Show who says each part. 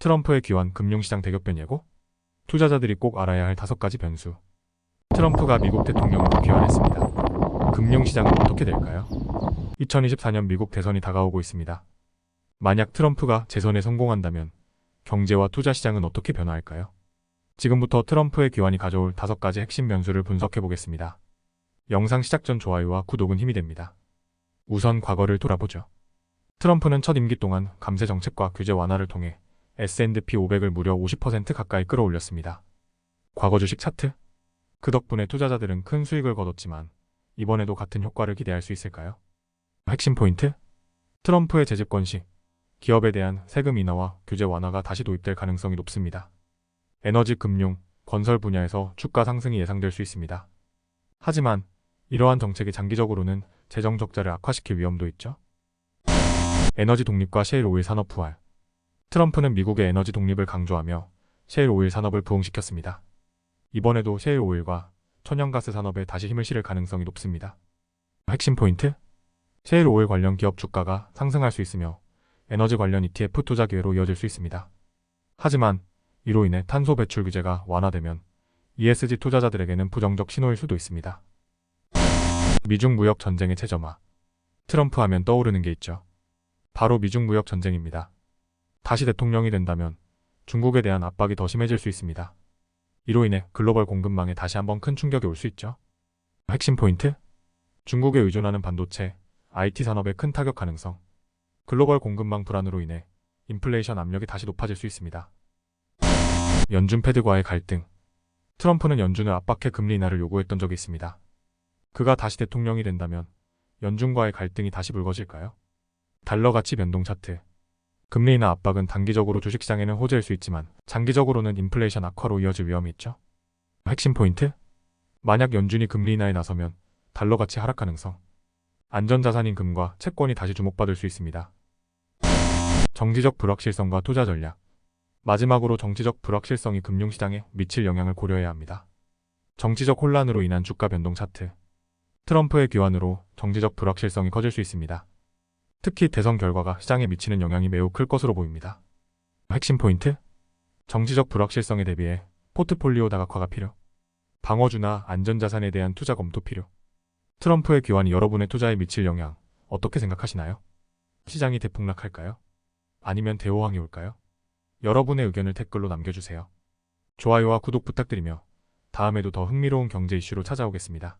Speaker 1: 트럼프의 귀환, 금융시장 대격변 예고? 투자자들이 꼭 알아야 할 5가지 변수. 트럼프가 미국 대통령으로 귀환했습니다. 금융시장은 어떻게 될까요? 2024년 미국 대선이 다가오고 있습니다. 만약 트럼프가 재선에 성공한다면 경제와 투자 시장은 어떻게 변화할까요? 지금부터 트럼프의 귀환이 가져올 5가지 핵심 변수를 분석해 보겠습니다. 영상 시작 전 좋아요와 구독은 힘이 됩니다. 우선 과거를 돌아보죠. 트럼프는 첫 임기 동안 감세 정책과 규제 완화를 통해 S&P 500을 무려 50% 가까이 끌어올렸습니다. 과거 주식 차트? 그 덕분에 투자자들은 큰 수익을 거뒀지만 이번에도 같은 효과를 기대할 수 있을까요? 핵심 포인트? 트럼프의 재집권 시 기업에 대한 세금 인하와 규제 완화가 다시 도입될 가능성이 높습니다. 에너지, 금융, 건설 분야에서 주가 상승이 예상될 수 있습니다. 하지만 이러한 정책이 장기적으로는 재정 적자를 악화시킬 위험도 있죠. 에너지 독립과 셰일 오일 산업 부활. 트럼프는 미국의 에너지 독립을 강조하며 셰일 오일 산업을 부흥시켰습니다. 이번에도 셰일 오일과 천연가스 산업에 다시 힘을 실을 가능성이 높습니다. 핵심 포인트? 셰일 오일 관련 기업 주가가 상승할 수 있으며 에너지 관련 ETF 투자 기회로 이어질 수 있습니다. 하지만 이로 인해 탄소 배출 규제가 완화되면 ESG 투자자들에게는 부정적 신호일 수도 있습니다. 미중 무역 전쟁의 최점화. 트럼프 하면 떠오르는 게 있죠. 바로 미중 무역 전쟁입니다. 다시 대통령이 된다면 중국에 대한 압박이 더 심해질 수 있습니다. 이로 인해 글로벌 공급망에 다시 한번 큰 충격이 올 수 있죠. 핵심 포인트? 중국에 의존하는 반도체, IT 산업에 큰 타격 가능성. 글로벌 공급망 불안으로 인해 인플레이션 압력이 다시 높아질 수 있습니다. 연준 패드과의 갈등. 트럼프는 연준을 압박해 금리 인하를 요구했던 적이 있습니다. 그가 다시 대통령이 된다면 연준과의 갈등이 다시 불거질까요? 달러 가치 변동 차트. 금리 인하 압박은 단기적으로 주식시장에는 호재일 수 있지만 장기적으로는 인플레이션 악화로 이어질 위험이 있죠. 핵심 포인트? 만약 연준이 금리 인하에 나서면 달러 가치 하락 가능성. 안전자산인 금과 채권이 다시 주목받을 수 있습니다. 정치적 불확실성과 투자 전략. 마지막으로 정치적 불확실성이 금융시장에 미칠 영향을 고려해야 합니다. 정치적 혼란으로 인한 주가 변동 차트. 트럼프의 귀환으로 정치적 불확실성이 커질 수 있습니다. 특히 대선 결과가 시장에 미치는 영향이 매우 클 것으로 보입니다. 핵심 포인트? 정치적 불확실성에 대비해 포트폴리오 다각화가 필요. 방어주나 안전자산에 대한 투자 검토 필요. 트럼프의 귀환이 여러분의 투자에 미칠 영향 어떻게 생각하시나요? 시장이 대폭락할까요? 아니면 대호황이 올까요? 여러분의 의견을 댓글로 남겨주세요. 좋아요와 구독 부탁드리며 다음에도 더 흥미로운 경제 이슈로 찾아오겠습니다.